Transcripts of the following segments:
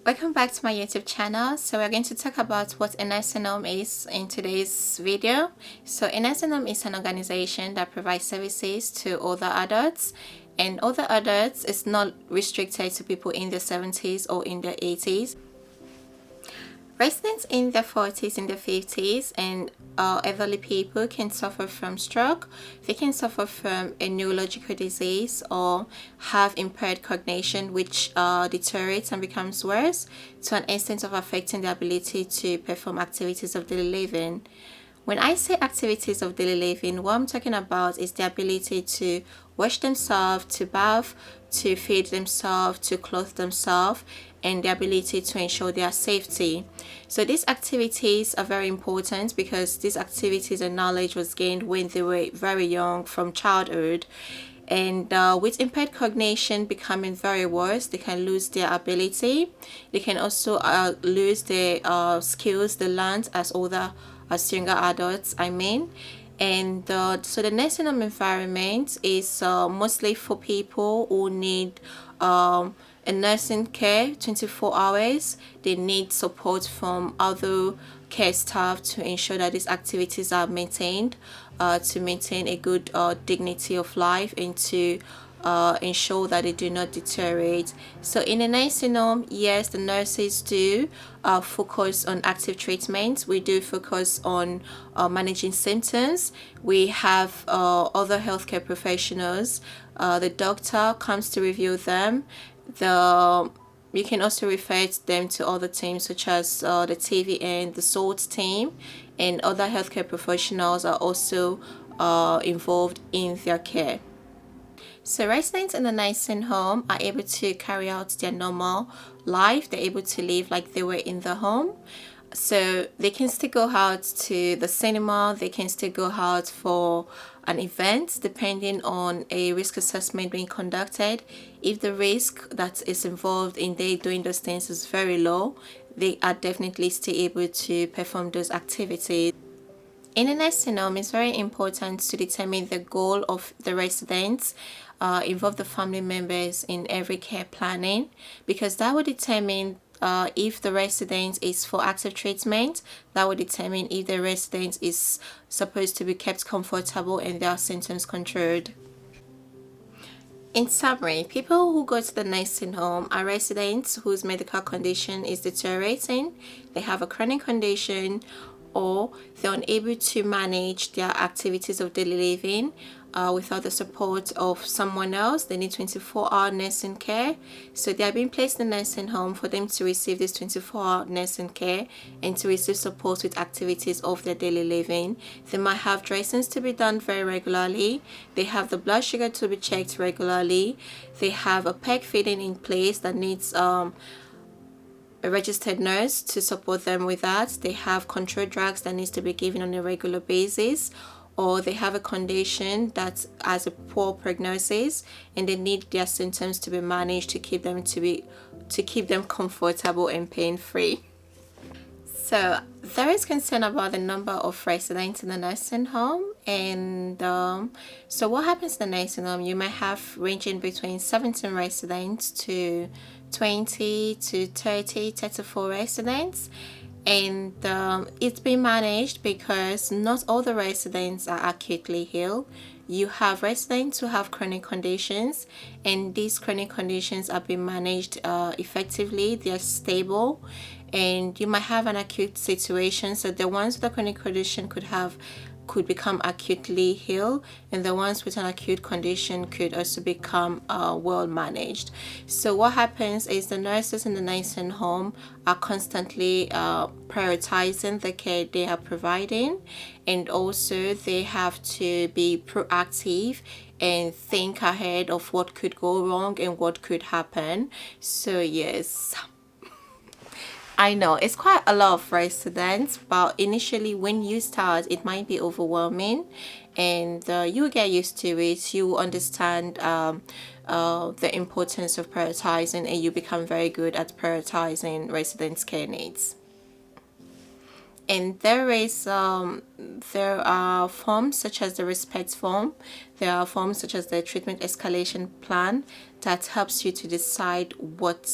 Welcome back to my YouTube channel. So we're going to talk about what a nursing home is in today's video. So a nursing home is an organization that provides services to older adults, and older adults is not restricted to people in their 70s or in their 80s. Residents in their 40s and their 50s and elderly people can suffer from stroke, they can suffer from a neurological disease or have impaired cognition which deteriorates and becomes worse to an extent of affecting their ability to perform activities of daily living. When I say activities of daily living, what I'm talking about is the ability to wash themselves, to bath, to feed themselves, to clothe themselves, and the ability to ensure their safety. So these activities are very important because these activities and knowledge was gained when they were very young from childhood. And with impaired cognition becoming very worse, they can lose their ability. They can also lose their skills they learned as younger adults, and so the nursing home environment is mostly for people who need a nursing care 24 hours. They need support from other care staff to ensure that these activities are maintained, to maintain a good dignity of life, and to ensure that they do not deteriorate. So in a nursing home, yes, the nurses do focus on active treatment. We do focus on managing symptoms. We have other healthcare professionals. The doctor comes to review them. You can also refer them to other teams such as the TVN, the SWOT team, and other healthcare professionals are also involved in their care. So residents in the nursing home are able to carry out their normal life. They're able to live like they were in the home. So they can still go out to the cinema, they can still go out for an event depending on a risk assessment being conducted. If the risk that is involved in they doing those things is very low, they are definitely still able to perform those activities. In a nursing home, it's very important to determine the goal of the residents, involve the family members in every care planning, because that will determine if the resident is for active treatment. That will determine if the resident is supposed to be kept comfortable and their symptoms controlled. In summary, people who go to the nursing home are residents whose medical condition is deteriorating, they have a chronic condition, or they're unable to manage their activities of daily living without the support of someone else. They need 24-hour nursing care. So they are being placed in the nursing home for them to receive this 24-hour nursing care and to receive support with activities of their daily living. They might have dressings to be done very regularly. They have the blood sugar to be checked regularly. They have a peg feeding in place that needs a registered nurse to support them with that. They have controlled drugs that needs to be given on a regular basis, or they have a condition that has a poor prognosis and they need their symptoms to be managed to keep them comfortable and pain-free. So there is concern about the number of residents in the nursing home, and so what happens in the nursing home, you might have ranging between 17 residents to 20 to 34 residents, and it's been managed because not all the residents are acutely ill. You have residents who have chronic conditions, and these chronic conditions are being managed effectively. They are stable, and you might have an acute situation. So the ones with a chronic condition could become acutely ill, and the ones with an acute condition could also become well managed. So what happens is the nurses in the nursing home are constantly prioritizing the care they are providing, and also they have to be proactive and think ahead of what could go wrong and what could happen. So yes, I know it's quite a lot of residents, but initially when you start, it might be overwhelming, and you get used to it. You understand the importance of prioritizing, and you become very good at prioritizing residents' care needs. And there are forms such as the respect form. There are forms such as the treatment escalation plan that helps you to decide what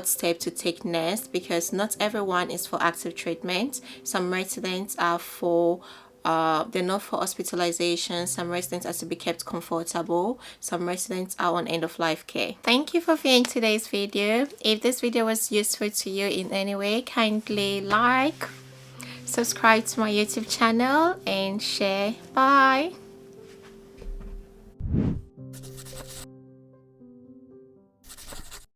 step to take next, because not everyone is for active treatment. Some residents are for they're not for hospitalization. Some residents are to be kept comfortable. Some residents are on end-of-life care. Thank you for viewing today's video. If this video was useful to you in any way, kindly like, subscribe to my YouTube channel, and share. Bye.